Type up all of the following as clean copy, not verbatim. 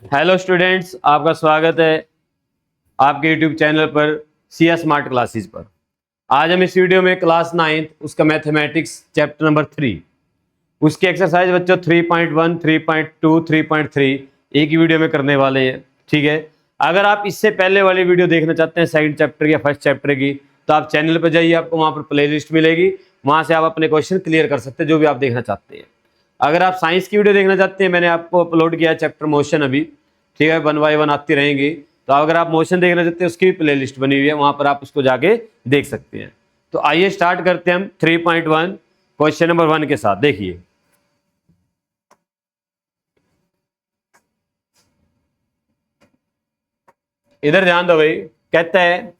Hello students, आपका स्वागत है आपके यूट्यूब चैनल पर सीएस स्मार्ट क्लासेस पर। आज हम इस वीडियो में क्लास 9 उसका मैथमेटिक्स चैप्टर नंबर 3 उसकी एक्सरसाइज बच्चों 3.1, 3.2, 3.3 एक ही वीडियो में करने वाले हैं। ठीक है, अगर आप इससे पहले वाली वीडियो देखना चाहते हैं सेकंड चैप्टर या फर्स्ट चैप्टर की, तो आप चैनल पर जाइए, आपको वहाँ पर प्ले लिस्ट मिलेगी, वहाँ से आप अपने क्वेश्चन क्लियर कर सकते हैं जो भी आप देखना चाहते हैं। अगर आप साइंस की वीडियो देखना चाहते हैं, मैंने आपको अपलोड किया है चैप्टर मोशन अभी, ठीक है, 1 बाय 1 आती रहेंगी। तो अगर आप मोशन देखना चाहते हैं उसकी भी प्ले लिस्ट बनी हुई है, वहाँ पर आप उसको जाके देख सकते हैं। तो आइए स्टार्ट करते हैं हम 3.1 क्वेश्चन नंबर 1 के साथ। देखिए, इधर ध्यान दो भाई। कहता है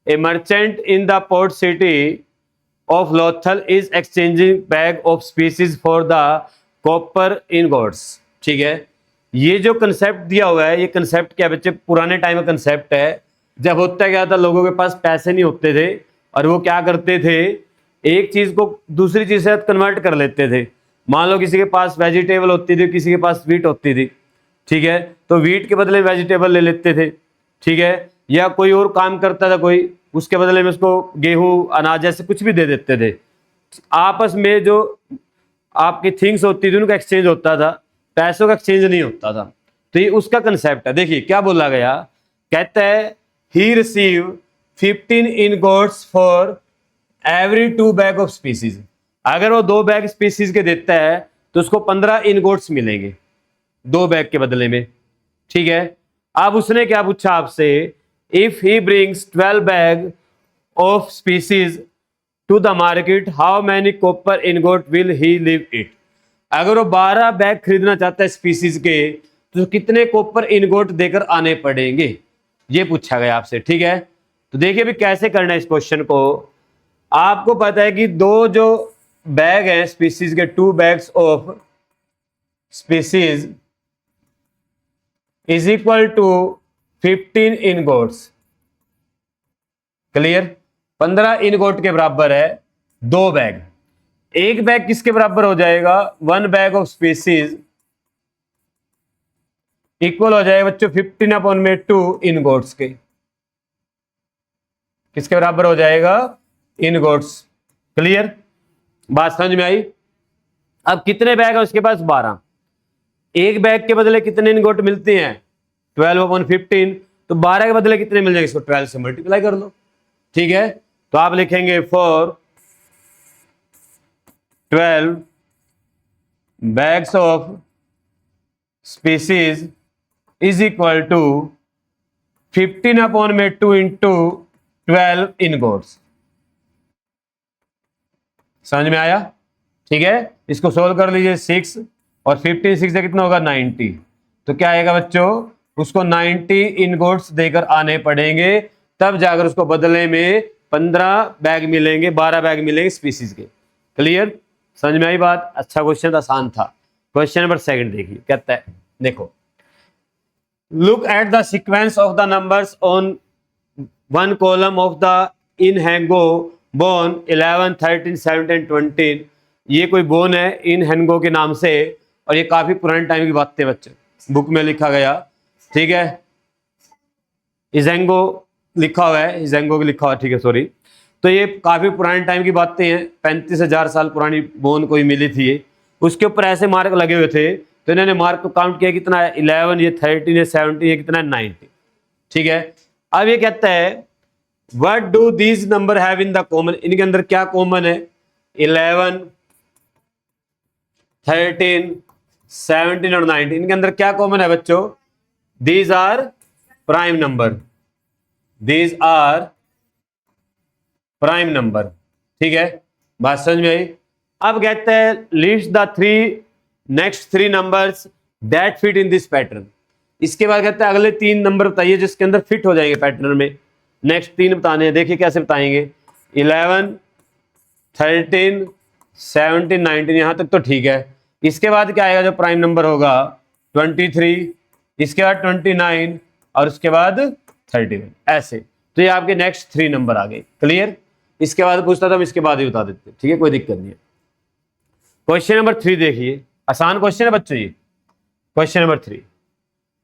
a merchant in the port city of Lothal is exchanging bag of species for the copper ingots. ठीक है, ये जो कंसेप्ट दिया हुआ है, ये कंसेप्ट क्या बच्चे, पुराने टाइम का कंसेप्ट है। जब होता क्या था, लोगों के पास पैसे नहीं होते थे और वो क्या करते थे, एक चीज को दूसरी चीज से कन्वर्ट कर लेते थे। मान लो किसी के पास वेजिटेबल होती थी, किसी के पास वीट होती थी, ठीक है, तो वीट के बदले वेजिटेबल ले लेते थे, ठीक है, या कोई और काम करता था कोई, उसके बदले में उसको गेहूं अनाज ऐसे कुछ भी दे देते थे। आपस में जो आपकी थिंग्स होती थी उनका एक्सचेंज होता था, पैसों का एक्सचेंज नहीं होता था। तो ये उसका कंसेप्ट है। देखिए क्या बोला गया, कहता है he receive 15 ingots for every 2 bag of species. अगर वो 2 बैग स्पीसीज के देता है तो उसको 15 इनगोट्स मिलेंगे 2 बैग के बदले में। ठीक है, अब उसने क्या पूछा आपसे, if he brings 12 bag of species to the market how many copper ingot will he leave it. अगर वो 12 बैग खरीदना चाहता है स्पीसीज के, तो कितने कॉपर इनगोट देकर आने पड़ेंगे, ये पूछा गया आपसे। ठीक है, तो देखिए भी कैसे करना है इस क्वेश्चन को। आपको पता है कि 2 जो बैग हैं स्पीसीज के, 2 bags of species is equal to 15 ingots. Clear, 15 ingot के बराबर है 2 बैग। एक बैग किसके बराबर हो जाएगा, 1 बैग ऑफ स्पीसीज इक्वल हो जाएगा बच्चों 15 अपॉन में 2 इनगोट्स के। किसके बराबर हो जाएगा, इनगोट्स। क्लियर, बात समझ में आई। अब कितने बैग है उसके पास, 12। एक बैग के बदले कितने इनगोट मिलते हैं, 12 अपॉन 15। तो 12 के बदले कितने मिल जाएंगे, इसको 12 से मल्टीप्लाई कर लो। ठीक है, तो आप लिखेंगे for 12 bags of species is equal to 15 upon में 2 इंटू 12 इनगोट्स। समझ में आया। ठीक है, इसको सोल्व कर लीजिए। 6 और 15 6 से कितना होगा, 90। तो क्या आएगा बच्चों, उसको 90 इनगोट्स देकर आने पड़ेंगे, तब जाकर उसको बदले में 15 बैग मिलेंगे, 12 बैग मिलेंगे स्पीसीज के। क्लियर, समझ में आई बात। अच्छा क्वेश्चन था, आसान था। क्वेश्चन नंबर 2 देखिए, कहता है देखो, look at the sequence of the numbers on 1 column of the in हैंगो बोन 11, 13, 17, 20। ये कोई बोन है इन हैंगो के नाम से, और ये काफी पुराने टाइम की बात है बच्चे, बुक में लिखा गया। ठीक है, इजेंगो लिखा हुआ है, इजेंगो लिखा हुआ है, ठीक है, सॉरी। तो ये काफी पुराने टाइम की बातें हैं, 35,000 साल पुरानी बोन कोई मिली थी ये। उसके ऊपर ऐसे मार्क लगे हुए थे, तो इन्होंने मार्क को काउंट किया, कितना है 11, ये 13, ये 17, ये कितना है 90। ठीक है, अब ये कहता है what do these number have in the common. इनके अंदर क्या कॉमन है, 11, 13, 17 और 19, इनके अंदर क्या कॉमन है बच्चों, these are prime number, these are prime number. ठीक है, बात समझ में आई। अब कहते हैं list the 3 next 3 numbers that fit in this pattern. इसके बाद कहते हैं अगले 3 नंबर बताइए जिसके अंदर फिट हो जाएंगे पैटर्न में। नेक्स्ट 3 बताने हैं, देखिए कैसे बताएंगे। 11, 13, 17, 19, यहां तक तो ठीक है। इसके बाद क्या आएगा जो प्राइम नंबर होगा, 23, इसके बाद 29 और उसके बाद 31, ऐसे। तो ये आपके नेक्स्ट 3 नंबर आ गए। क्लियर, इसके बाद पूछता था हम इसके बाद ही बता देते, ठीक है, कोई दिक्कत नहीं है। क्वेश्चन नंबर 3 देखिए, आसान क्वेश्चन है बच्चों ये। Question number 3,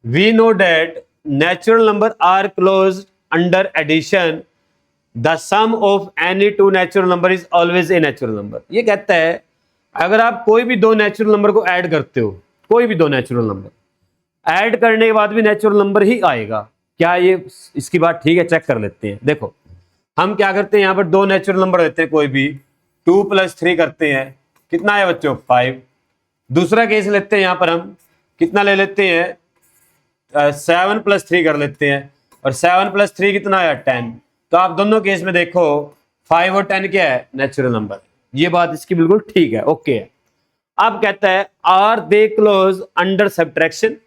we know that natural number are close under addition, the sum of any two natural number is always a natural number. ये कहता है अगर आप कोई भी दो नेचुरल नंबर को ऐड करते हो, कोई भी दो नेचुरल नंबर ऐड करने के बाद भी नेचुरल नंबर ही आएगा। क्या ये इसकी बात ठीक है? चेक कर लेते हैं। देखो हम क्या करते हैं, यहाँ पर दो नेचुरल नंबर लेते हैं कोई भी, 2 + 3 करते हैं, कितना है बच्चों? 5। दूसरा केस लेते हैं, यहाँ पर हम कितना ले लेते हैं, 7 + 3 कर लेते हैं, और 7 + 3 कितना है? 10। तो आप दोनों केस में देखो 5 और 10 क्या है? Natural number. ये बात इसकी बिल्कुल ठीक है, ओके है। अब कहता है are they close under subtraction,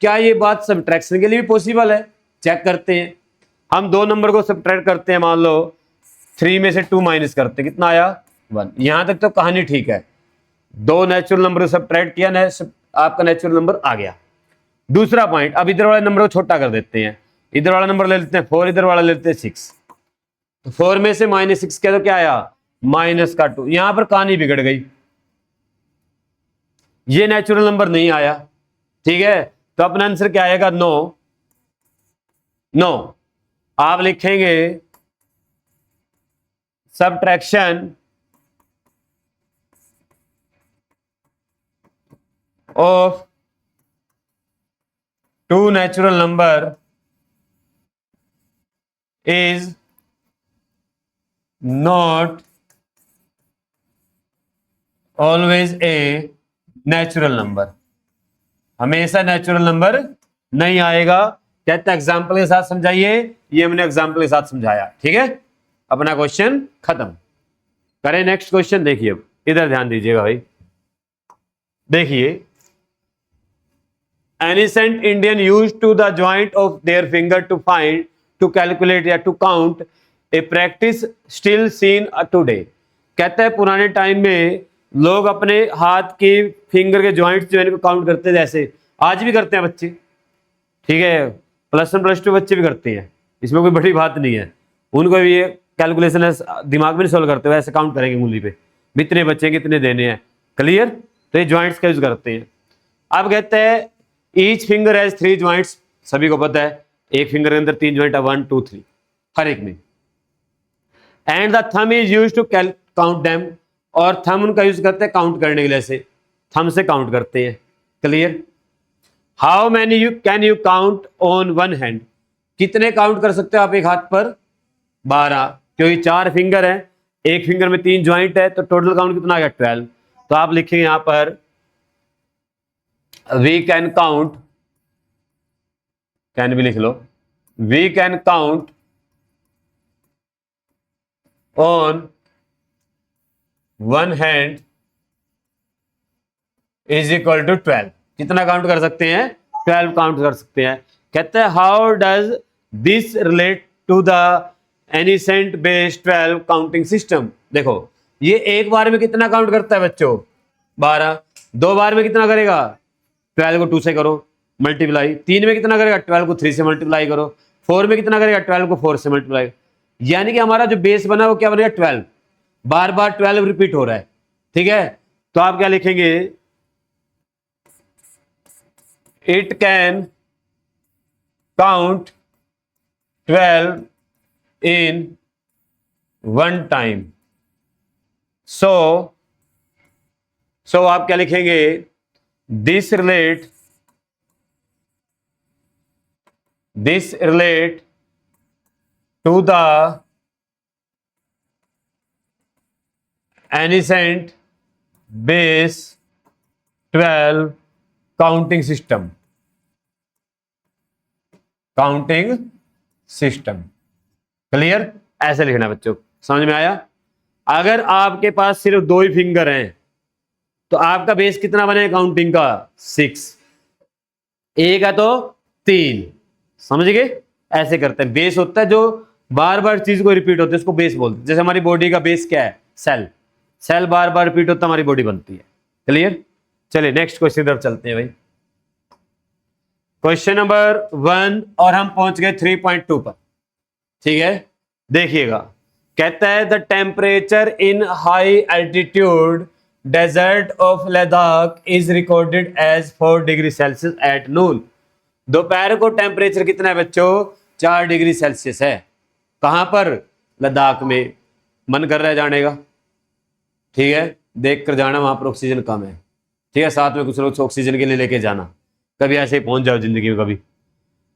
क्या ये बात सब्ट्रैक्शन के लिए भी पॉसिबल है? चेक करते हैं। हम दो नंबर को सब्ट्रैक्ट करते हैं, मान लो 3 में से 2 माइनस करते हैं, कितना आया? 1। यहां तक तो कहानी ठीक है, दो नेचुरल नंबर को सब्ट्रैक्ट किया, आपका नेचुरल नंबर आ गया। दूसरा पॉइंट, अब इधर वाले नंबर को छोटा कर देते हैं, इधर वाला नंबर ले लेते हैं 4, इधर वाला ले लेते हैं 6। तो 4 में से -6 किया तो क्या आया? -2। यहां पर कहानी बिगड़ गई, ये नेचुरल नंबर नहीं आया, ठीक है। तो अपना आंसर क्या आएगा? नो। नो आप लिखेंगे subtraction of two natural number is not always a natural number, हमेशा नेचुरल नंबर नहीं आएगा। कहते एग्जाम्पल के साथ समझाइए, ये हमने एग्जाम्पल के साथ समझाया, ठीक है। अपना क्वेश्चन खत्म करें। नेक्स्ट क्वेश्चन देखिए, इधर ध्यान दीजिएगा भाई। देखिए ancient Indian use to the joint of their finger to find, to calculate या to count, a practice still seen today. कहता है पुराने टाइम में लोग अपने हाथ की फिंगर के जॉइंट्स जो है इनको काउंट करते थे, जैसे आज भी करते हैं बच्चे, ठीक है। +1 +2 बच्चे भी करते हैं, इसमें कोई बड़ी बात नहीं है। उनको भी ये कैलकुलेशन दिमाग में नहीं सोल्व करते हुए ऐसे काउंट करेंगे उंगली पे, कितने बच्चे कितने देने हैं, क्लियर। तो ये जॉइंट्स का यूज करते हैं। अब कहते हैं ईच फिंगर हैज 3 जॉइंट्स, सभी को पता है एक फिंगर के अंदर 3 जॉइंट है, 1 2 3 हर एक में। And the thumb is use to count them, और थंब उनका यूज करते हैं काउंट करने के लिए, ऐसे थंब से काउंट करते हैं, clear. How many you can you count on one hand, कितने काउंट कर सकते हो आप एक हाथ पर? 12, क्योंकि 4 फिंगर है, एक फिंगर में 3 ज्वाइंट है, तो टोटल काउंट कितना आ गया? 12। तो आप लिखेंगे यहां पर वी कैन काउंट, कैन भी लिख लो, we can count on one hand is equal to 12। कितना काउंट कर सकते हैं? 12 काउंट कर सकते हैं। कहते हैं how does this relate to the ancient base 12 counting system. देखो ये एक बार में कितना काउंट करता है बच्चों? 12। 2 बार में कितना करेगा? 12 को 2 से करो मल्टीप्लाई। 3 में कितना करेगा? 12 को 3 से मल्टीप्लाई करो। 4 में कितना करेगा? 12 को 4 से मल्टीप्लाई। यानी कि हमारा जो बेस बना वो क्या बनेगा? 12। बार बार 12 रिपीट हो रहा है, ठीक है। तो आप क्या लिखेंगे? It can count 12 in one time. So आप क्या लिखेंगे? This relate to the ancient base 12 counting system, clear. ऐसे लिखना बच्चों, समझ में आया। अगर आपके पास सिर्फ 2 ही फिंगर हैं तो आपका बेस कितना बने काउंटिंग का? 6। एक है तो 3, समझ गए। ऐसे करते हैं, बेस होता है जो बार बार चीज को रिपीट होता है, उसको बेस बोलते हैं। जैसे हमारी बॉडी का बेस क्या है? सेल बार बार रिपीट होता है, हमारी बॉडी बनती है, क्लियर। चलिए नेक्स्ट क्वेश्चन इधर चलते हैं भाई। क्वेश्चन नंबर 1 और हम पहुंच गए 3.2 पर, ठीक है। देखिएगा, कहता है the temperature in high altitude desert of Ladakh is recorded as 4 degree Celsius at noon. दोपहर को टेम्परेचर कितना है बच्चों? 4 डिग्री सेल्सियस है। कहां पर? लद्दाख में। मन कर रहा है जाने का, ठीक है, देख कर जाना, वहां पर ऑक्सीजन कम है, ठीक है, साथ में कुछ लोग ऑक्सीजन के लिए लेके जाना, कभी ऐसे ही पहुंच जाओ जिंदगी में कभी।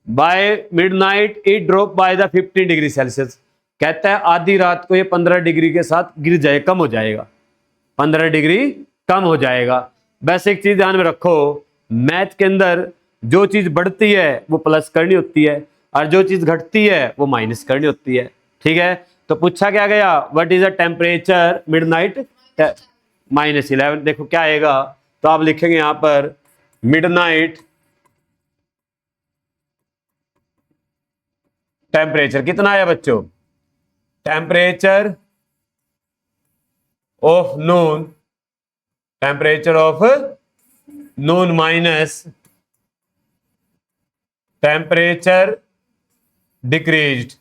By midnight it drop by the 15 degree Celsius, कहता है आधी रात को ये 15 डिग्री के साथ गिर जाए, कम हो जाएगा, 15 डिग्री कम हो जाएगा। वैसे एक चीज ध्यान में रखो, मैथ के अंदर जो चीज बढ़ती है वो प्लस करनी होती है, और जो चीज घटती है वो माइनस करनी होती है, ठीक है। तो पूछा क्या गया, what is the temperature midnight -11। देखो क्या आएगा, तो आप लिखेंगे यहां पर मिडनाइट टेम्परेचर कितना आया बच्चों? Temperature of Noon, temperature of Noon minus temperature decreased,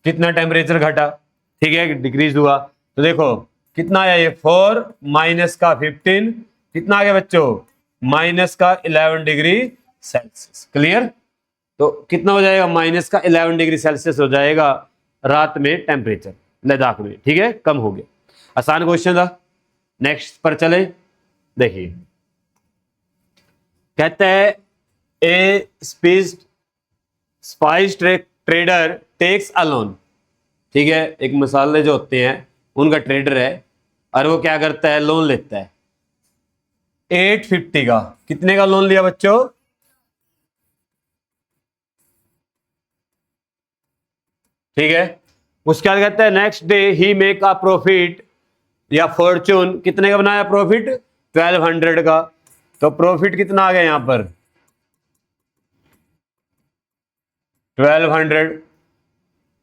कितना टेम्परेचर घटा, ठीक है, डिक्रीज हुआ। तो देखो कितना आया ये 4 माइनस का 15, कितना आ गया बच्चों? माइनस का 11 डिग्री सेल्सियस। क्लियर? तो कितना हो जाएगा? माइनस का 11 डिग्री सेल्सियस हो जाएगा रात में टेम्परेचर लद्दाख में, ठीक है, कम हो गया। आसान क्वेश्चन था। नेक्स्ट पर चले, देखिए कहता है a spice trader takes a loan, ठीक है, एक मसाले जो होते हैं उनका ट्रेडर है, और वो क्या करता है, लोन लेता है 850 का। कितने का लोन लिया बच्चों? ठीक है, उसके बाद कहता है next day he make a profit या फॉर्चून, कितने का बनाया प्रॉफिट? 1200 का। तो प्रॉफिट कितना आ गया यहां पर? 1200।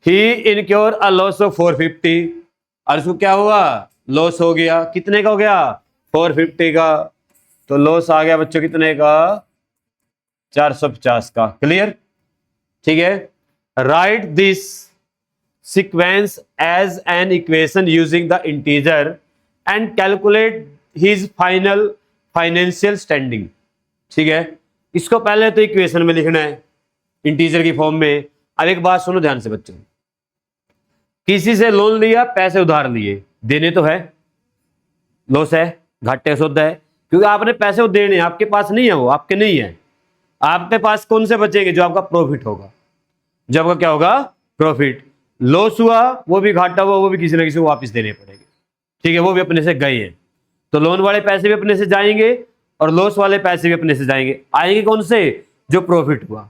ही इनक्योर अ लॉस ऑफ 450, और उसको क्या हुआ? लॉस हो गया। कितने का हो गया? 450 का। तो लॉस आ गया बच्चों कितने का? 450 का। क्लियर? ठीक है, write this sequence as an equation using the integer and calculate his final financial standing, ठीक है, इसको पहले तो इक्वेशन में लिखना है इंटीजर की फॉर्म में। अब एक बात सुनो ध्यान से बच्चों, किसी से लोन लिया, पैसे उधार लिए, देने तो है, लॉस है, घाटे सौदा है, क्योंकि आपने पैसे वो देने, आपके पास नहीं है, वो आपके नहीं है, आपके पास कौन से बचेंगे? जो आपका प्रॉफिट होगा, जो आपका क्या होगा? प्रॉफिट। लॉस हुआ वो भी घाटा हुआ, वो भी किसी ना किसी को वापस देने पड़ेंगे, ठीक है, वो भी अपने से गए हैं। तो लोन वाले पैसे भी अपने से जाएंगे और लॉस वाले पैसे भी अपने से जाएंगे। आएंगे कौन से? जो प्रॉफिट हुआ।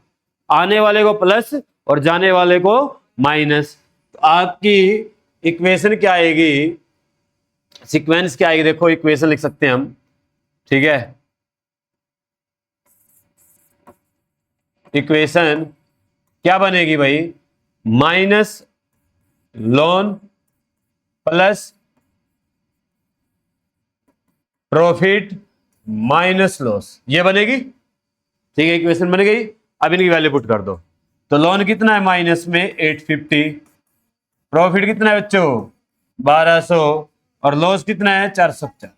आने वाले को प्लस और जाने वाले को माइनस। तो आपकी इक्वेशन क्या आएगी, सीक्वेंस क्या आएगी? देखो इक्वेशन लिख सकते हैं हम, ठीक है, इक्वेशन क्या बनेगी भाई? Minus loan plus profit minus loss, ये बनेगी, ठीक है, इक्वेशन बन गई। अब इनकी वैल्यू पुट कर दो। तो लोन कितना है माइनस में 850, प्रॉफिट कितना है बच्चों 1200, और लॉस कितना है 450,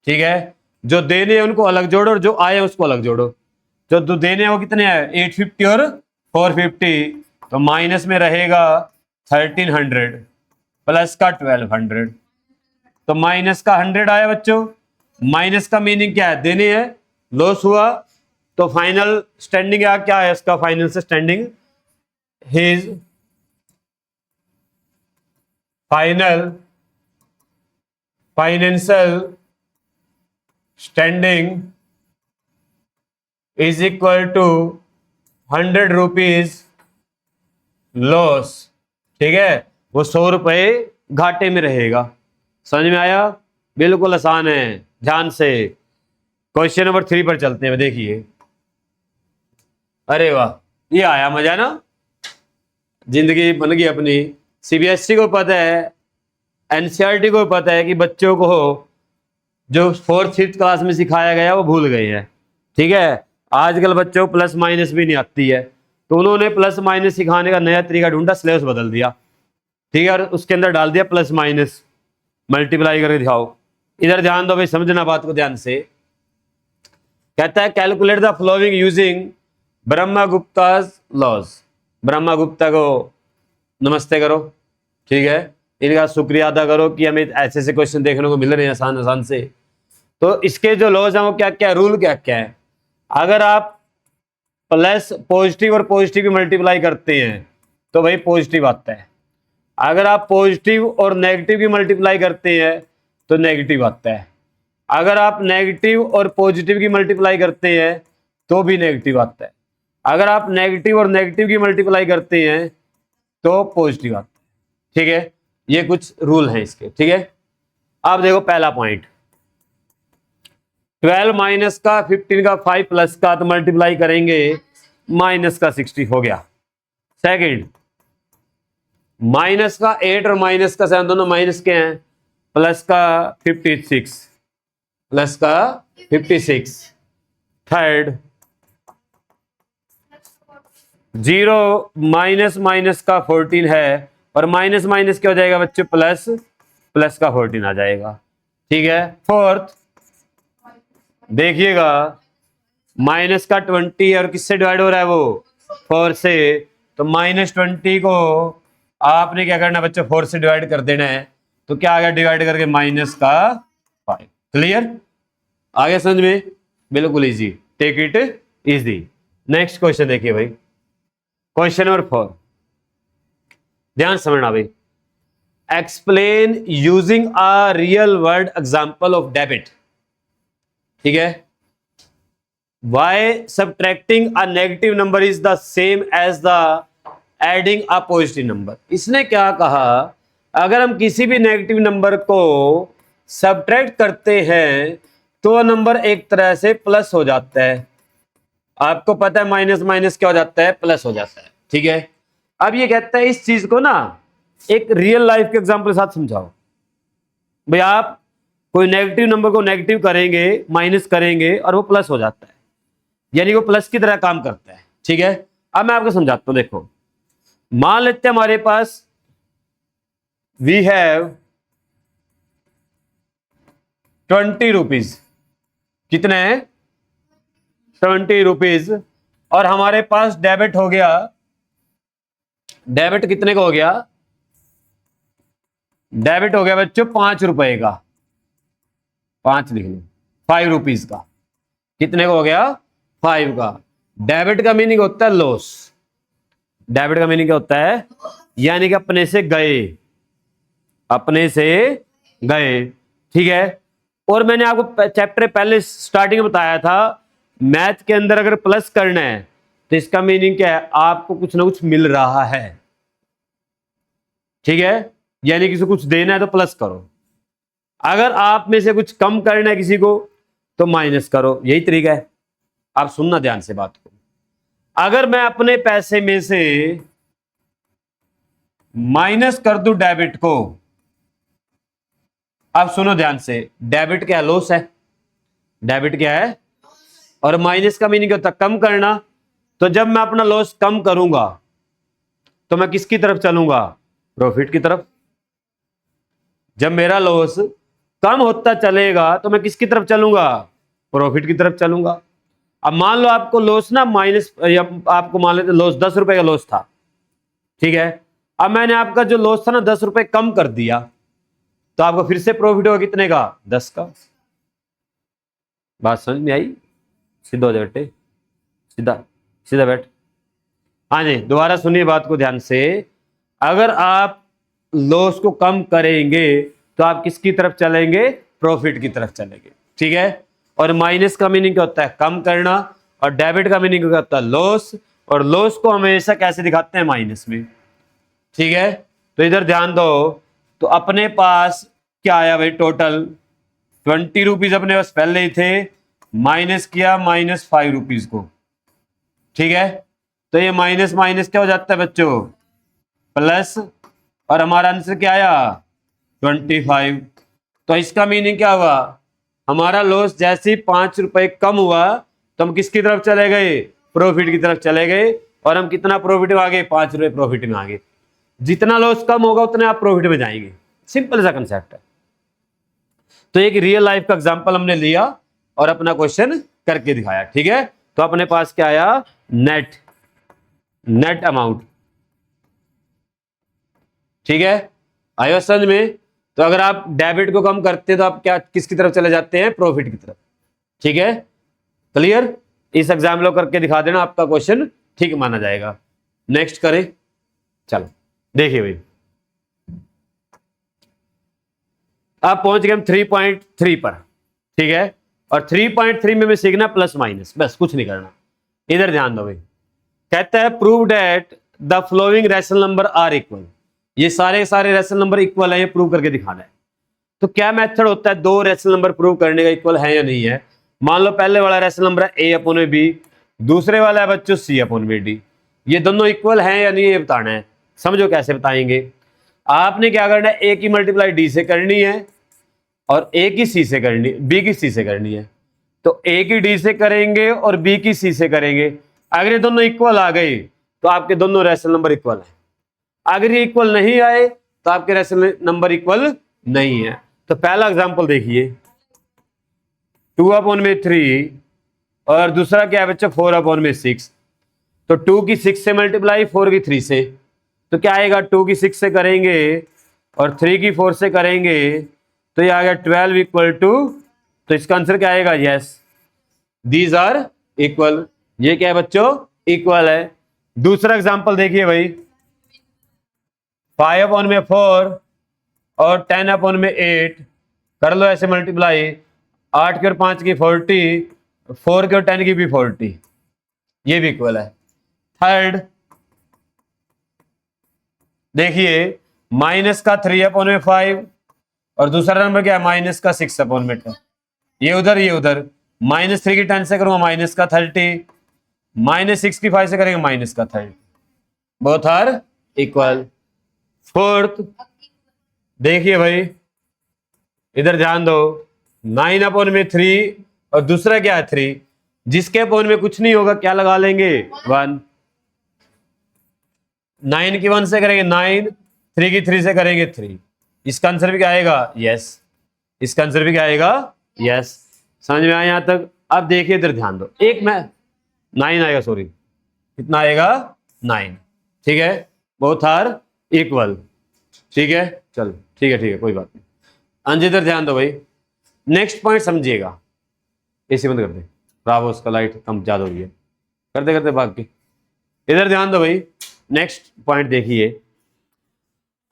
ठीक है। जो देने हैं उनको अलग जोड़ो और जो आए उसको अलग जोड़ो। जो देने हैं वो कितने हैं 850 और 450, तो माइनस में रहेगा 1300 प्लस का 1200, तो माइनस का 100 आया बच्चों। माइनस का मीनिंग क्या है? देने हैं, लॉस हुआ, तो फाइनल स्टैंडिंग क्या है इसका? Final standing his final financial standing is equal to 100 rupees loss, ठीक है, वो 100 रुपए घाटे में रहेगा। समझ में आया? बिल्कुल आसान है, ध्यान से। क्वेश्चन नंबर 3 पर चलते हैं, देखिए। अरे वाह, ये आया मजा ना, जिंदगी बन गई अपनी। सीबीएसई को पता है, एनसीईआरटी को पता है कि बच्चों को जो 4th 5th क्लास में सिखाया गया वो भूल गए हैं, ठीक है। आजकल बच्चों को प्लस माइनस भी नहीं आती है, तो उन्होंने प्लस माइनस सिखाने का नया तरीका ढूंढा, सिलेबस बदल दिया, ठीक है, और उसके अंदर डाल दिया प्लस माइनस मल्टीप्लाई करके दिखाओ। इधर ध्यान दो भाई, समझना बात को ध्यान से। कहता है calculate the following using Brahmagupta's laws. Brahmagupta को नमस्ते करो, ठीक है, इनका शुक्रिया अदा करो कि हमें ऐसे ऐसे क्वेश्चन देखने को मिल रहे हैं आसान आसान से। तो इसके जो लॉज हैं वो क्या क्या, रूल क्या क्या है। अगर आप प्लस पॉजिटिव और पॉजिटिव की मल्टीप्लाई करते हैं तो भाई पॉजिटिव आता है। अगर आप पॉजिटिव और नेगेटिव की मल्टीप्लाई करते हैं तो नेगेटिव आता है। अगर आप नेगेटिव और पॉजिटिव की मल्टीप्लाई करते हैं तो भी नेगेटिव आता है। अगर आप नेगेटिव और नेगेटिव की मल्टीप्लाई करते हैं तो पॉजिटिव आता है। ठीक है, ये कुछ रूल हैं इसके। ठीक है, अब देखो पहला पॉइंट, 12 माइनस का 15 का 5 प्लस का तो मल्टीप्लाई करेंगे माइनस का 60 हो गया। सेकंड, माइनस का 8 और माइनस का 7 दोनों माइनस के हैं, प्लस का 56, प्लस का 56। थर्ड, 0 माइनस माइनस का 14 है और माइनस माइनस क्या हो जाएगा बच्चों, प्लस, प्लस का 14 आ जाएगा। ठीक है। फोर्थ, देखिएगा माइनस का 20 और किससे डिवाइड हो रहा है वो, 4 से, तो माइनस 20 को आपने क्या करना बच्चों, 4 से डिवाइड कर देना है। तो क्या आ गया डिवाइड करके माइनस का 5। क्लियर, आ गया समझ में, बिल्कुल easy, take it easy. Next question देखिए भाई, क्वेश्चन नंबर 4, ध्यान समझना भाई। Explain using a real world example of debit. ठीक है, why subtracting a negative number is the same as the adding a positive number. इसने क्या कहा, अगर हम किसी भी नेगेटिव नंबर को सबट्रैक्ट करते हैं तो नंबर एक तरह से प्लस हो जाता है। आपको पता है माइनस माइनस क्या हो जाता है, प्लस हो जाता है। ठीक है, अब ये कहता है इस चीज को ना एक रियल लाइफ के एग्जांपल के साथ समझाओ। भाई आप कोई नेगेटिव नंबर को नेगेटिव करेंगे, माइनस करेंगे और वो प्लस हो जाता है, यानी वो प्लस की तरह काम करता है। ठीक है, अब मैं आपको समझाता हूं। देखो, मान लेते हैं हमारे पास वी हैव 20 रुपीज, कितने हैं, 20 रुपीज, और हमारे पास डेबिट हो गया, डेबिट कितने का हो गया, डेबिट हो गया बच्चों 5 रुपए का, 5 लिख लो, 5 रुपीज का, कितने का हो गया, 5 का। डेबिट का मीनिंग होता है लॉस, डेबिट का मीनिंग क्या होता है, यानी कि अपने से गए, अपने से गए। ठीक है, और मैंने आपको चैप्टर पहले स्टार्टिंग में बताया था, मैथ के अंदर अगर प्लस करना है तो इसका मीनिंग क्या है, आपको कुछ ना कुछ मिल रहा है। ठीक है, यानी किसी को कुछ देना है तो प्लस करो, अगर आप में से कुछ कम करना है किसी को तो माइनस करो, यही तरीका है। आप सुनना ध्यान से बात को, अगर मैं अपने पैसे में से माइनस कर दूं डेबिट को, अब सुनो ध्यान से, डेबिट क्या है, लॉस है, डेबिट क्या है, और माइनस का मीनिंग क्या होता है, कम करना। तो जब मैं अपना लॉस कम करूंगा तो मैं किसकी तरफ चलूंगा, प्रॉफिट की तरफ। जब मेरा लॉस कम होता चलेगा तो मैं किसकी तरफ चलूंगा, प्रॉफिट की तरफ चलूंगा। अब मान लो आपको लॉस ना माइनस, या आपको मान लेते लॉस 10 रुपए का लॉस था। ठीक है, अब मैंने आपका जो लॉस था ना 10 रुपए कम कर दिया, तो आपको फिर से प्रॉफिट होगा कितने का, 10 का। बात समझ में आई, सीधा हो जाए बेटे, सीधा सीधा बैठ। हाँ जी, दोबारा सुनिए बात को ध्यान से, अगर आप लॉस को कम करेंगे तो आप किसकी तरफ चलेंगे, प्रॉफिट की तरफ चलेंगे। ठीक है, और माइनस का मीनिंग क्या होता है, कम करना, और डेबिट का मीनिंग क्या होता है, लॉस, और लॉस को हमेशा कैसे दिखाते हैं, माइनस में। ठीक है, तो इधर ध्यान दो, तो अपने पास क्या आया भाई, टोटल 20 रुपीज अपने पास पहले ही थे, माइनस किया माइनस 5 रुपीज को। ठीक है, तो ये माइनस माइनस क्या हो जाता है बच्चों, प्लस, और हमारा आंसर क्या आया, 25। तो इसका मीनिंग क्या हुआ, हमारा लॉस जैसे ही 5 रुपए कम हुआ तो हम किसकी तरफ चले गए, प्रॉफिट की तरफ चले गए, और हम कितना प्रॉफिट में आ गए, 5 रुपए प्रॉफिट में आ गए। जितना लॉस कम होगा उतने आप प्रॉफिट में जाएंगे, सिंपल सा कंसेप्ट है। तो एक रियल लाइफ का एग्जांपल हमने लिया और अपना क्वेश्चन करके दिखाया। ठीक है, तो अपने पास क्या आया, नेट अमाउंट। ठीक है, आया समझ में। तो अगर आप डेबिट को कम करते हैं तो आप क्या किसकी तरफ चले जाते हैं, प्रॉफिट की तरफ। ठीक है, क्लियर। इस एग्जाम लो करके दिखा देना, आपका क्वेश्चन ठीक माना जाएगा। नेक्स्ट करें, चलो देखिए भाई, आप पहुंच गए 3.3 पर। ठीक है, और 3.3 में सीखना प्लस माइनस, बस कुछ नहीं करना। इधर ध्यान दो भाई, कहता है prove that the following rational number are equal. ये सारे रैशनल नंबर इक्वल है, ये प्रूव करके दिखाना है। तो क्या मेथड होता है दो रैशनल नंबर प्रूव करने का, इक्वल है या नहीं है। मान लो पहले वाला रैशनल नंबर है a अपॉन में b, दूसरे वाला है बच्चों c अपॉन में d। ये दोनों इक्वल हैं या नहीं, ये बताना है। समझो कैसे बताएंगे। आपने क्या करना है, a की मल्टीप्लाई d से करनी है और a की c से करनी, b की c से करनी है। तो a की d से करेंगे और b की c से करेंगे। अगर ये दोनों इक्वल आ गए तो आपके दोनों रैशनल नंबर इक्वल है। अगर ये इक्वल नहीं आए तो आपके रैशनल नंबर इक्वल नहीं है। तो पहला एग्जांपल देखिए, 2/3 और दूसरा क्या है बच्चों, 4/6। तो 2 की 6 से मल्टीप्लाई, 4 की 3 से। तो क्या आएगा, 2 की 6 से करेंगे और 3 की 4 से करेंगे तो ये आ गया 12 इक्वल टू, तो इसका आंसर क्या आएगा, यस दीज आर इक्वल। ये क्या है बच्चों, इक्वल है। दूसरा एग्जांपल देखिए भाई, 5/4 और 10/8 कर लो ऐसे मल्टीप्लाई, 8 की और 5 की 40, 4 की और 10 की भी 40, ये भी इक्वल है। थर्ड देखिए, माइनस का 3/5 और दूसरा नंबर क्या है, माइनस का 6/10। ये उधर -3 की 10 से करूंगा माइनस का 30, -6 की 5 से करेंगे माइनस का 30। Both are equal. फोर्थ देखिए भाई, इधर ध्यान दो, 9/3 और दूसरा क्या है 3, जिसके अपोन में कुछ नहीं होगा क्या लगा लेंगे, 1। 9 की 1 से करेंगे 9, 3 की 3 से करेंगे 3। इसका आंसर भी क्या आएगा, यस। इसका आंसर भी क्या आएगा, यस। समझ में आया यहां तक। अब देखिए इधर ध्यान दो, एक में 9 आएगा, सॉरी कितना आएगा, 9। ठीक है, बोथ आर इक्वल। ठीक है, चलो ठीक है कोई बात नहीं। अंज इधर ध्यान दो भाई, नेक्स्ट पॉइंट समझिएगा। एसी बंद कर दे, खराब हो उसका, लाइट कम ज्यादा हुई है, करते करते भाग के। इधर ध्यान दो भाई, नेक्स्ट पॉइंट देखिए।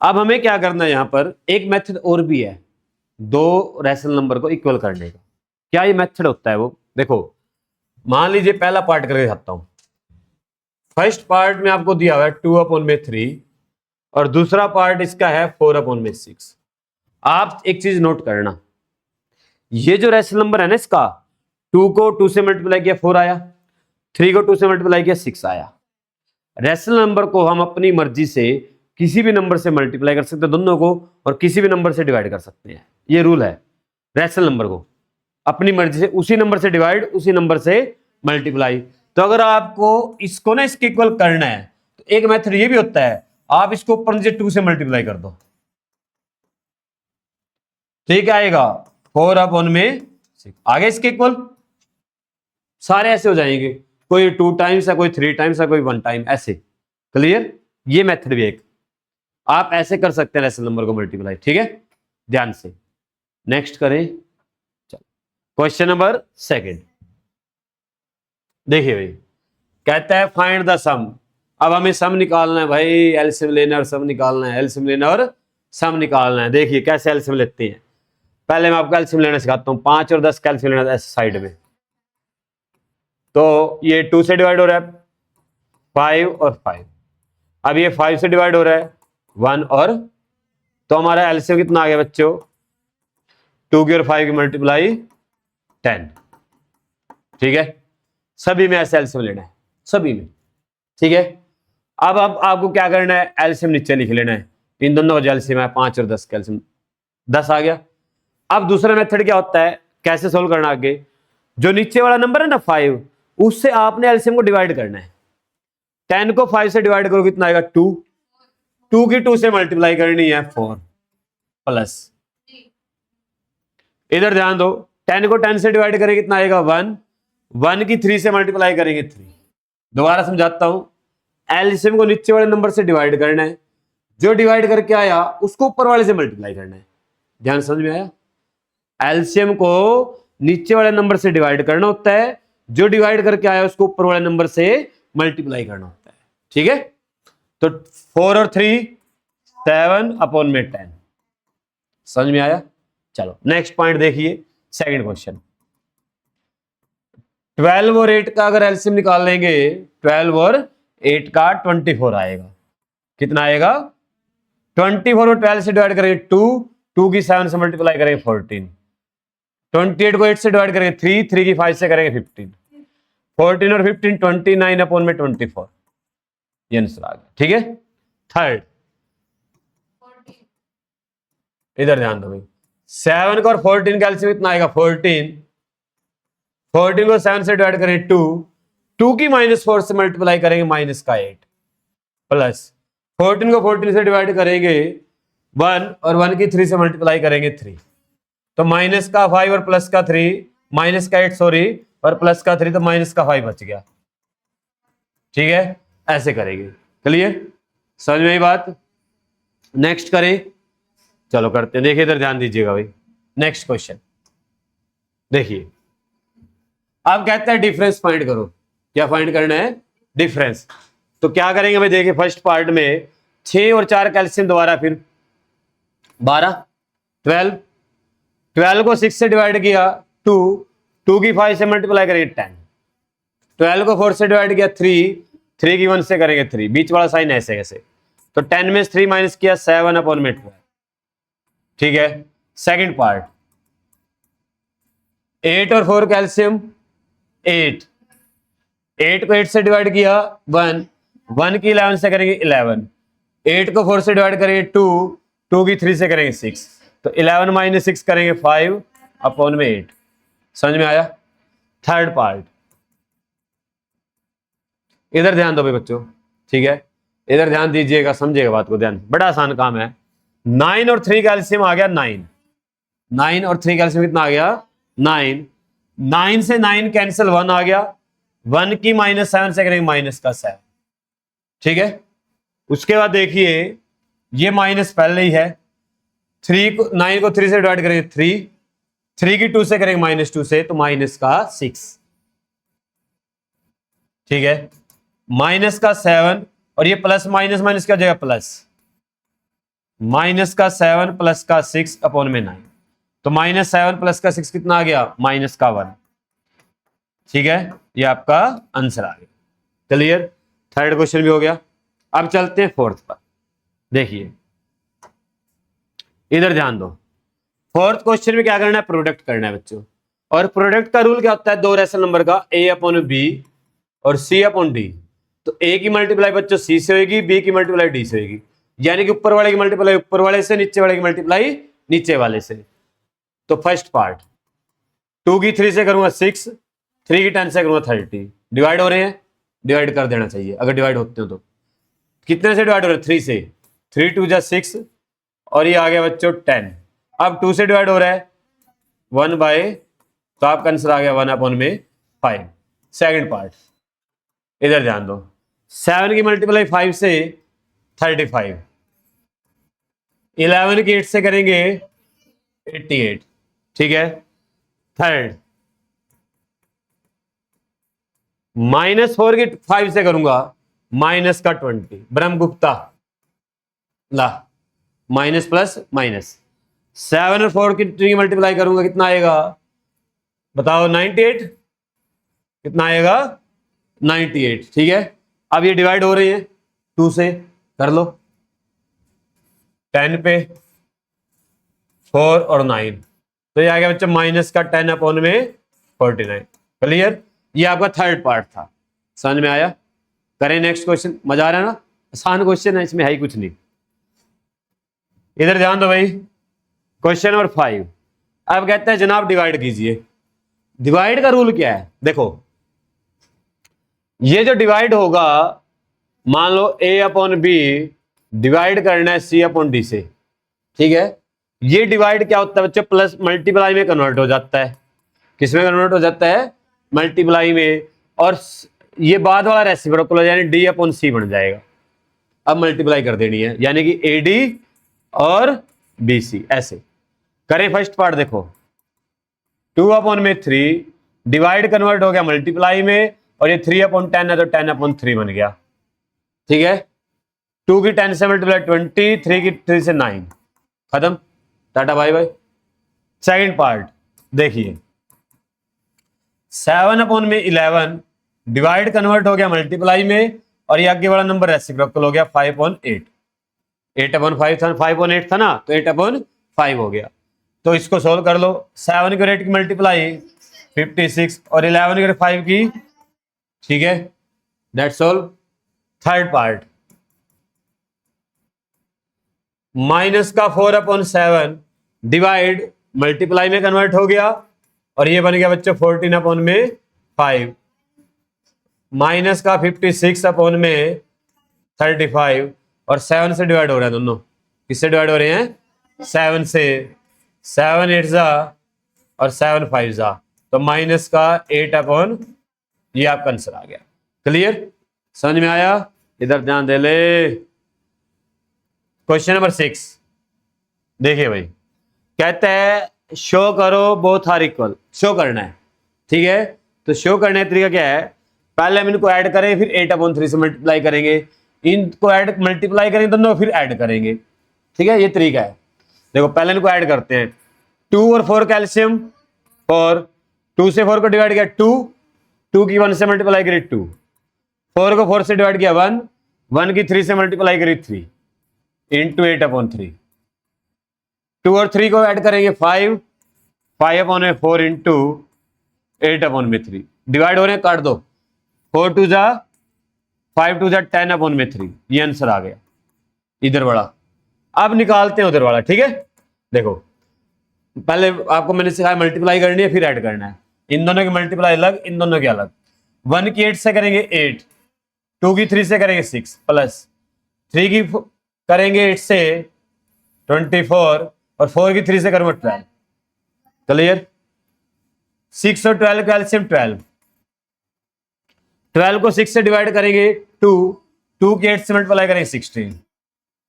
अब हमें क्या करना है, यहां पर एक मेथड और भी है दो रैशनल नंबर को इक्वल करने का। क्या ये मेथड होता है वो, देखो मान लीजिए पहला पार्ट करके दिखाता हूं। फर्स्ट पार्ट में आपको दिया हुआ है 2/3 और दूसरा पार्ट इसका है 4/6। आप एक चीज नोट करना, ये जो रैशनल नंबर है ना, इसका 2 को 2 से मल्टीप्लाई किया 4 आया, 3 को 2 से मल्टीप्लाई किया 6 आया। रैशनल नंबर को हम अपनी मर्जी से किसी भी नंबर से मल्टीप्लाई कर सकते हैं दोनों को, और किसी भी नंबर से डिवाइड कर सकते हैं। ये रूल है, रैशनल नंबर को अपनी मर्जी से उसी नंबर से डिवाइड, उसी नंबर से मल्टीप्लाई। तो अगर आपको इसको ना इसके इक्वल करना है तो एक मेथड ये भी होता है, आप इसको ऊपर नीचे 2 से मल्टीप्लाई कर दो, ठीक आएगा 4/6 आगे इसके इक्वल। सारे ऐसे हो जाएंगे, कोई 2 टाइम्स है, कोई 3 टाइम्स है, कोई 1 टाइम, ऐसे। क्लियर, ये मेथड भी एक आप ऐसे कर सकते हैं रैशनल नंबर को मल्टीप्लाई। ठीक है, ध्यान से। नेक्स्ट करें, चलो क्वेश्चन नंबर 2 देखिए भाई, कहता है फाइंड द सम। अब हमें सम निकालना है भाई, एलसीएम लेना और सम निकालना है, एलसीएम लेना और सम निकालना है। देखिए कैसे एलसीएम लेते हैं, पहले मैं आपको एलसीएम लेना सिखाता हूं। 5 और 10 का एलसीएम लेना ऐसे साइड में। तो ये 2 से डिवाइड हो रहा है 5 और 5, अब ये 5 से डिवाइड हो रहा है 1 और, तो हमारा एलसीएम कितना आ गया बच्चों, 2 की और 5 की मल्टीप्लाई 10। ठीक है, सभी में ऐसे एलसीएम लेना है, सभी में। ठीक है, अब आपको क्या करना है, एलसीएम नीचे लिख लेना है। इन दोनों का जो एलसीएम है 5 और 10 का एलसीएम 10 आ गया। अब दूसरा मेथड क्या होता है, कैसे सोल्व करना, आगे जो नीचे वाला नंबर है ना 5, उससे आपने एलसीएम को डिवाइड करना है। 10 को 5 से डिवाइड करो कितना आएगा, 2। 2 की 2 से मल्टीप्लाई करनी है 4 प्लस, इधर ध्यान दो 10 को 10 से डिवाइड करें कितना आएगा 1, 1 की 3 से मल्टीप्लाई करेंगे 3। दोबारा समझाता हूं, एलसीएम को नीचे वाले नंबर से डिवाइड करना है, जो डिवाइड करके आया उसको ऊपर वाले से मल्टीप्लाई करना है। ध्यान समझ में आया? एलसीएम को नीचे वाले नंबर से डिवाइड करना होता है, जो डिवाइड करके आया उसको ऊपर वाले नंबर से मल्टीप्लाई करना होता है। ठीक है, तो 4 और 3 7 अपॉन में 10। समझ में आया? चलो नेक्स्ट पॉइंट देखिए, सेकंड क्वेश्चन। 12 और 8 का अगर एलसीएम निकाल लेंगे, 12 और 8 का 24 आएगा। कितना आएगा? 24 और 12 से डिवाइड करेंगे 2 की 7 से मल्टीप्लाई करेंगे 14, 28 को 8 से डिवाइड करेंगे 3 की 5 से करेंगे 15, 14 और 15 29 अपॉन में 24, ये आंसर आ गया। ठीक है, थर्ड, इधर ध्यान दो भाई, 7 का और 14 का एलसीएम कितना आएगा? 14 को 7 से डिवाइड करेंगे 2 की -4 से मल्टीप्लाई करेंगे -8, प्लस 14 को 14 से डिवाइड करेंगे 1 और 1 की 3 से मल्टीप्लाई करेंगे 3, तो -5 और +3, -8 सॉरी और +3 तो -5 बच गया। ठीक है, ऐसे करेंगे। क्लियर? समझ में आई बात? नेक्स्ट करें, चलो करते हैं। देखिए इधर ध्यान दीजिएगा भाई, नेक्स्ट क्वेश्चन देखिए। अब कहते हैं डिफरेंस फाइंड करो। क्या फाइंड करना है? डिफरेंस। तो क्या करेंगे भाई, देखिए फर्स्ट पार्ट में 6 और 4 कैल्शियम, दोबारा फिर 12, 12 को 6 से डिवाइड किया 2 की 5 से मल्टीप्लाई करेंगे 10, 12 को 4 से डिवाइड किया 3 की 1 से करेंगे 3, बीच वाला साइन ऐसे ऐसे, तो 10 में 3 माइनस किया 7 अपॉन में 12। ठीक है, सेकंड पार्ट, 8 और 4 कैल्शियम, 8 को 8 से डिवाइड किया 1 की 11 से करेंगे 11, 8 को 4 से डिवाइड करेंगे 2 की 3 से करेंगे 6, तो 11 माइनस 6 करेंगे 5 अपॉन में 8। समझ में आया? थर्ड पार्ट, इधर ध्यान दो भाई बच्चों। ठीक है, इधर ध्यान दीजिएगा, समझिएगा बात को ध्यान, बड़ा आसान काम है। 9 और 3 कैल्शियम आ गया 9 और 3 कैल्शियम कितना आ गया? 9 से 9 कैंसिल, 1 आ गया, 1 की -7 से करेंगे -7। ठीक है, उसके बाद देखिए ये माइनस पहले ही है, 9 को 3 से डिवाइड करेंगे 3 की 2 से करेंगे -2 से, तो -6। ठीक है, -7 और ये प्लस माइनस माइनस क्या हो जाएगा? प्लस, -7 प्लस 6 अपॉन में 9, तो -7 प्लस 6 कितना आ गया? -1। ठीक है, ये आपका आंसर आ गया। क्लियर? थर्ड क्वेश्चन भी हो गया। अब चलते हैं फोर्थ पर। देखिए इधर ध्यान दो, फोर्थ क्वेश्चन में क्या करना है? प्रोडक्ट करना है बच्चों। और प्रोडक्ट का रूल क्या होता है? दो रेशनल नंबर का, a अपॉन बी और c अपॉन डी। तो a की मल्टीप्लाई बच्चों c से होगी, b की मल्टीप्लाई d से होगी, यानी कि ऊपर वाले की मल्टीप्लाई ऊपर वाले से, नीचे वाले की मल्टीप्लाई नीचे वाले से। तो फर्स्ट पार्ट, 2 की 3 से करूंगा 6, 3 की 10 से करूंगा 30। डिवाइड हो रहे हैं, डिवाइड कर देना चाहिए अगर डिवाइड होते हो तो। कितने से डिवाइड हो रहे हैं? 3 से, 3 2 जा 6 और ये आ गया बच्चों 10। अब 2 से डिवाइड हो रहा है 1 बाय, तो आपका आंसर आ गया 1 अपॉन में 5। सेकंड पार्ट, इधर ध्यान दो, 7 की मल्टीप्लाई 5 से 35, 11 की 8 से करेंगे 88। ठीक है, थर्ड, -4 की 5 से करूंगा माइनस का 20, ब्रह्मगुप्ता ला, माइनस प्लस माइनस। 7 और 4 की मल्टीप्लाई करूंगा, कितना आएगा बताओ? 98। कितना आएगा? 98। ठीक है, अब ये डिवाइड हो रही है 2 से, कर लो 10 पे 4 और 9, तो ये आ गया बच्चा माइनस का 10 अपॉन में 49। क्लियर? ये आपका थर्ड पार्ट था। समझ में आया? करें नेक्स्ट क्वेश्चन। मजा आ रहा है ना? आसान क्वेश्चन है, इसमें है ही कुछ नहीं। इधर ध्यान दो भाई, क्वेश्चन नंबर 5। अब कहते हैं जनाब डिवाइड कीजिए। डिवाइड का रूल क्या है? देखो ये जो डिवाइड होगा, मान लो a अपॉन बी डिवाइड करना है c अपॉन डी से। ठीक है, ये डिवाइड क्या होता है बच्चे? प्लस मल्टीप्लाई में कन्वर्ट हो जाता है। किस में कन्वर्ट हो जाता है? मल्टीप्लाई में, और ये बाद वाला रेसिप्रोकल यानी डी अपॉन सी बन जाएगा। अब मल्टीप्लाई कर देनी है, यानी कि ए डी और बी सी। ऐसे करें फर्स्ट पार्ट, देखो 2 अपॉन में 3 डिवाइड कन्वर्ट हो गया मल्टीप्लाई में, और ये 3 अपॉन 10 है तो 10 अपॉन 3 बन गया। ठीक है, 2 की 10 से मल्टीप्लाई 20, 3 की 3 से 9, खत्म, tata bye bye. Second part देखिए, 7 अपॉन में 11 डिवाइड कन्वर्ट हो गया मल्टीप्लाई में, और ये आगे वाला नंबर रेसिप्रोकल हो गया 5 अपॉन 8। 8 अपॉन 5 था, 5 अपॉन 8 था ना, तो 8 अपॉन 5 हो गया। तो इसको सोल्व कर लो। 7 की 8 की मल्टीप्लाई 56 और 11 की 5 की, ठीक है, that's all. Third part, minus का 4 अपॉन 7 डिवाइड मल्टीप्लाई में कन्वर्ट हो गया, और ये बन गया बच्चों 14 अपॉन में 5, माइनस का 56 अपॉन में 35, और 7 से डिवाइड हो रहा है दोनों। किससे डिवाइड हो रहे हैं? 7 से। 7 8 जा और 7 5 जा, तो माइनस का 8 अपॉन, ये आपका आंसर आ गया। क्लियर, समझ में आया? इधर ध्यान दे ले। क्वेश्चन नंबर 6 देखिए भाई, कहते हैं शो करो बोथ आर इक्वल। शो करना है, ठीक है, तो शो करने का तरीका क्या है? पहले हम इनको ऐड करें, फिर 8 अपॉन 3 से मल्टीप्लाई करेंगे, इनको ऐड मल्टीप्लाई करेंगे दोनों, फिर ऐड करेंगे। ठीक है, ये तरीका है। देखो पहले इनको ऐड करते हैं, 2 और 4 कैल्शियम, 4, 2 से 4 को डिवाइड किया 2, 2 की 1 से मल्टीप्लाई करी 2, 4 को 4 से डिवाइड किया 1, 1 की 3 से मल्टीप्लाई करी 3, इंटू 8 अपॉन 3। 2 और 3 को ऐड करेंगे 5, 5 अपॉन में 4 इंटू 8 अपॉन में 3, डिवाइड हो रहे हैं, काट दो, 4 2 जा 5 2 जा 10 अपॉन में 3, ये आंसर आ गया इधर वाला। अब निकालते हैं उधर वाला। ठीक है, देखो पहले आपको मैंने सिखाया मल्टीप्लाई करनी है फिर ऐड करना है। इन दोनों की मल्टीप्लाई अलग, इन दोनों की अलग। 1 की 8 से करेंगे 8, 2 की 3 से करेंगे 6, प्लस 3 की करेंगे 8 से 24, और 4 की 3 से करूंगा 12। क्लियर, 6 और 12 कैल्शियम 12, 12 को 6 से डिवाइड करेंगे 2, 2 की 8 से मल्टीप्लाई करेंगे 16,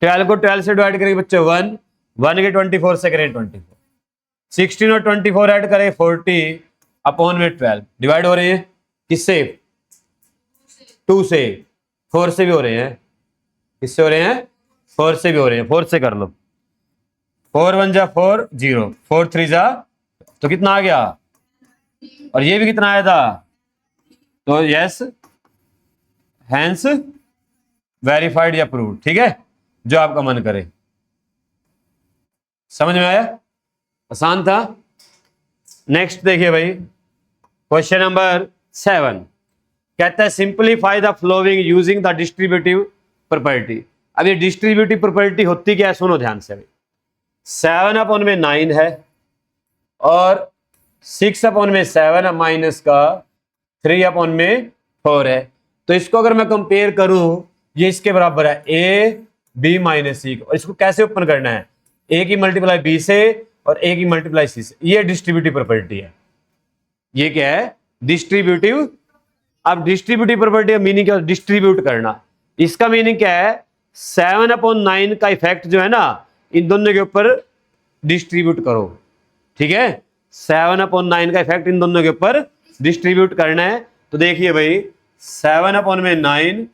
12 को 12 से डिवाइड करेंगे बच्चे 1, 1 के 24 से करेंगे 24, 16 और 24 ऐड करेंगे 40 अपॉन में 12, डिवाइड हो रहे हैं किससे? 2 से, 4 से भी हो रहे हैं। किससे हो रहे हैं? 4 से भी हो रहे हैं। 4 से कर लो, 4 1 जा 4 0, 4 3 जा, तो कितना आ गया? और ये भी कितना आया था? तो यस, हैंस वेरीफाइड या प्रूव्ड। ठीक है, जो आपका मन करे। समझ में आया? आसान था। नेक्स्ट देखिए भाई, क्वेश्चन नंबर 7 कहता है simplify the following using the distributive property. अब ये डिस्ट्रीब्यूटिव प्रॉपर्टी होती क्या है, सुनो ध्यान से भाई। 7 अपॉन में 9 है, और 6 अपॉन में 7 है, माइनस का 3 अपॉन में 4 है। तो इसको अगर मैं कंपेयर करूं, ये इसके बराबर है a b माइनस सी, और इसको कैसे ओपन करना है? a की मल्टीप्लाई b से और a की मल्टीप्लाई c से। ये डिस्ट्रीब्यूटिव प्रॉपर्टी है। ये क्या है? डिस्ट्रीब्यूटिव। अब डिस्ट्रीब्यूटिव प्रॉपर्टी का मीनिंग क्या? डिस्ट्रीब्यूट करना। इसका मीनिंग क्या है? 7 अपॉन 9 का इफेक्ट जो है ना, इन दोनों के ऊपर डिस्ट्रीब्यूट करो। ठीक है, 7 अपॉन 9 का इफेक्ट इन दोनों के ऊपर डिस्ट्रीब्यूट करना है। तो देखिए भाई, 7 अपॉन में 9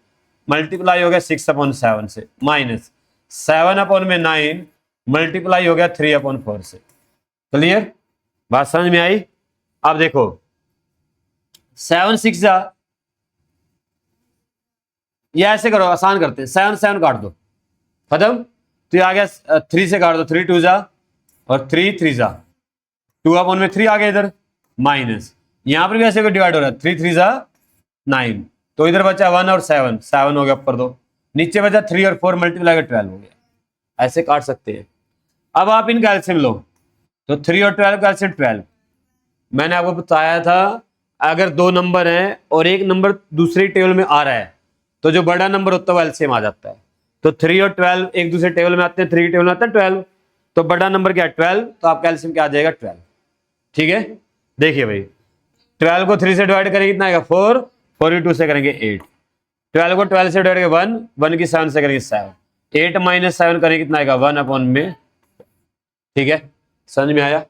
मल्टीप्लाई हो गया 6 अपॉन 7 से, माइनस 7 अपॉन में 9 मल्टीप्लाई हो गया 3 अपॉन 4 से। क्लियर, बात समझ में आई? अब देखो 7 6 जा, ये ऐसे करो, आसान करते हैं, 7 7 काट दो, खत्म। तो ये आ गया 3 से काट दो, 3 2 जा और 3 3 जा, 2 अपॉन में 3 आ गया इधर, माइनस यहां पर भी ऐसे डिवाइड हो रहा है, 3 3 जा 9, तो इधर बचा 1 और 7, 7 हो गया ऊपर 2, नीचे बचा 3 और 4 मल्टीप्लाई कर 12 हो गया। ऐसे काट सकते हैं। अब आप इनका एलसीएम लो, तो 3 और 12 का एलसीएम 12। मैंने आपको बताया था अगर 2 नंबर हैं और एक नंबर दूसरी टेबल में आ रहा है, तो जो बड़ा नंबर होता है वो एलसीएम आ जाता है। तो 3 और 12 एक दूसरे टेबल में आते हैं, 3 टेबल में आता है 12, तो बड़ा नंबर क्या है 12, तो आपका एलसीएम क्या आ जाएगा 12। ठीक है, देखिए भाई 12 को 3 से डिवाइड करेंगे कितना आएगा 4, 4 2 से करेंगे 8, 12 को 12 से डिवाइड करेंगे 1 की 7 से करेंगे 7, 8 माइनस 7 करेंगे कितना आएगा 1 अपॉन में। ठीक है, समझ में आया।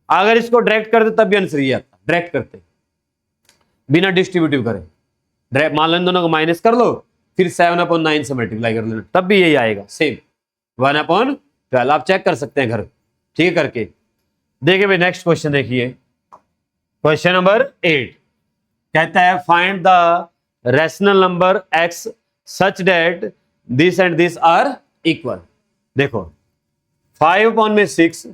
अगर इसको डायरेक्ट करते तब भी आंसर ये आता, डायरेक्ट करते बिना डिस्ट्रीब्यूटिव करे, डायरेक्ट मान लो इन दोनों को माइनस कर लो फिर 7/9 से मल्टीप्लाई कर लेना, तब भी यही आएगा सेम 1/12। आप चेक कर सकते हैं घर, ठीक है, करके देखिए भाई। नेक्स्ट क्वेश्चन देखिए, क्वेश्चन नंबर 8 कहता है find the rational number x such that this and this are equal. देखो 5/6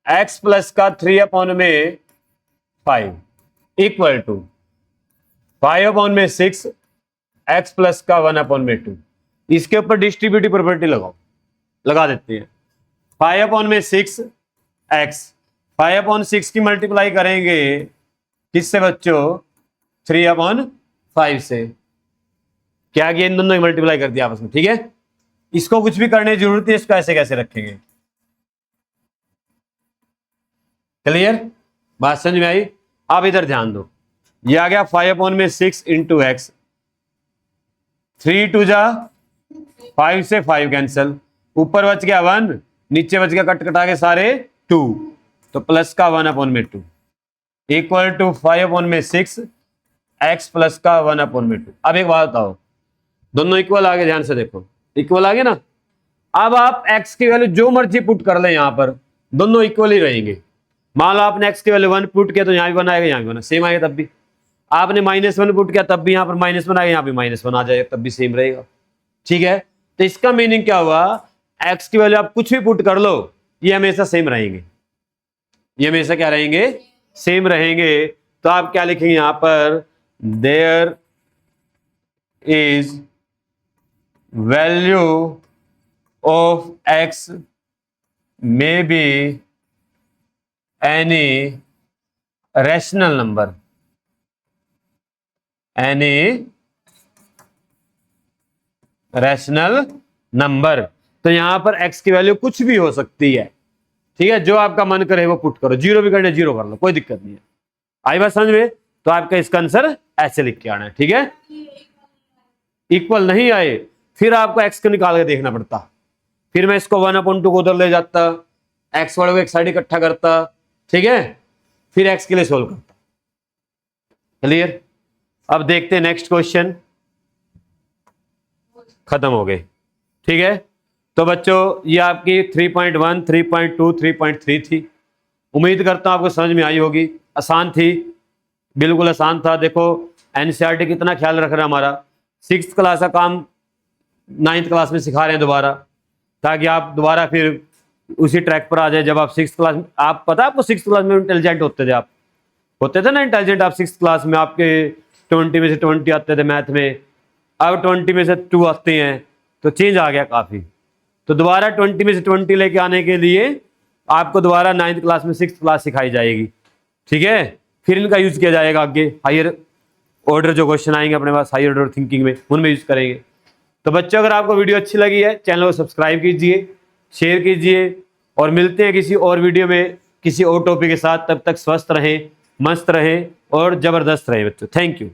x प्लस का 3/5 इक्वल टू 5/6 x प्लस का 1/2। इसके ऊपर डिस्ट्रीब्यूटिव प्रॉपर्टी लगाओ, लगा देते हैं। 5/6 x 5/6 की मल्टीप्लाई करेंगे किससे बच्चों 3/5 से, क्या किया इन दोनों की मल्टीप्लाई कर दिया आपस में। ठीक है, इसको कुछ भी करने की जरूरत है, इसको ऐसे कैसे रखेंगे। क्लियर, बात समझ में आई। अब इधर ध्यान दो, ये आ गया 5/6 इंटू एक्स, 3 2 जा 5 से 5 कैंसिल, ऊपर बच गया 1, नीचे बच गया कट कटा के सारे 2, तो प्लस का 1/2 इक्वल टू 5/6 एक्स प्लस का 1/2। अब एक बात बताओ, दोनों इक्वल आ गए, ध्यान से देखो इक्वल आ गए ना। अब आप x की वैल्यू जो मर्जी पुट कर ले, यहां पर दोनों इक्वल ही रहेंगे। मान लो आपने x की वैल्यू 1 पुट किया तो यहां भी 1 आएगा, यहां भी 1 सेम आएगा, तब भी आपने -1 पुट किया तब भी यहां पर -1 आएगा, यहां भी -1 आ जाएगा, तब भी सेम रहेगा। ठीक है, तो इसका मीनिंग क्या हुआ, x की वैल्यू आप कुछ भी पुट कर लो ये हमेशा सेम रहेंगे, ये हमेशा क्या रहेंगे, सेम रहेंगे। तो आप क्या लिखेंगे यहां पर, there is value of x may be any rational number, any rational number। तो यहां पर x की वैल्यू कुछ भी हो सकती है, ठीक है, जो आपका मन करे वो पुट करो, जीरो भी करना जीरो कर लो, कोई दिक्कत नहीं है। आई बात समझ में। तो आपका इसका आंसर ऐसे लिख के आना है। ठीक है, इक्वल नहीं आए फिर आपको x को निकाल के देखना पड़ता, फिर मैं इसको 1/2 को उधर ले जाता, x वाले को एक साइड इकट्ठा करता, ठीक है, फिर x के लिए सोल्व करता। क्लियर। अब देखते हैं नेक्स्ट क्वेश्चन, खत्म हो गए। ठीक है, तो बच्चों ये आपकी 3.1 3.2 3.3 थी। उम्मीद करता हूं आपको समझ में आई होगी, आसान थी, बिल्कुल आसान था। देखो एनसीईआरटी कितना ख्याल रख रहा है हमारा, 6th क्लास का काम 9th क्लास में सिखा रहे हैं दोबारा, ताकि आप दोबारा फिर उसी ट्रैक पर आ जाए। जब आप 6th क्लास में, आप पता है आपको 6th क्लास में इंटेलिजेंट होते थे, आप होते थे ना इंटेलिजेंट आप 6th क्लास में, आपके 20 में से 20 आते थे मैथ में, अब 20 में से 2 आते हैं, तो चेंज आ गया काफ़ी। तो दोबारा 20 में से 20 लेके आने के लिए आपको दोबारा 9th क्लास में 6th क्लास सिखाई जाएगी। ठीक है, फिर इनका यूज किया जाएगा आगे, हायर ऑर्डर जो क्वेश्चन आएंगे अपने पास हायर ऑर्डर थिंकिंग में, उनमें यूज करेंगे। तो बच्चों अगर आपको वीडियो अच्छी लगी है चैनल को सब्सक्राइब कीजिए, शेयर कीजिए, और मिलते हैं किसी और वीडियो में किसी और टॉपिक के साथ। तब तक स्वस्थ रहें, मस्त रहें और ज़बरदस्त रहें बच्चों। Thank you.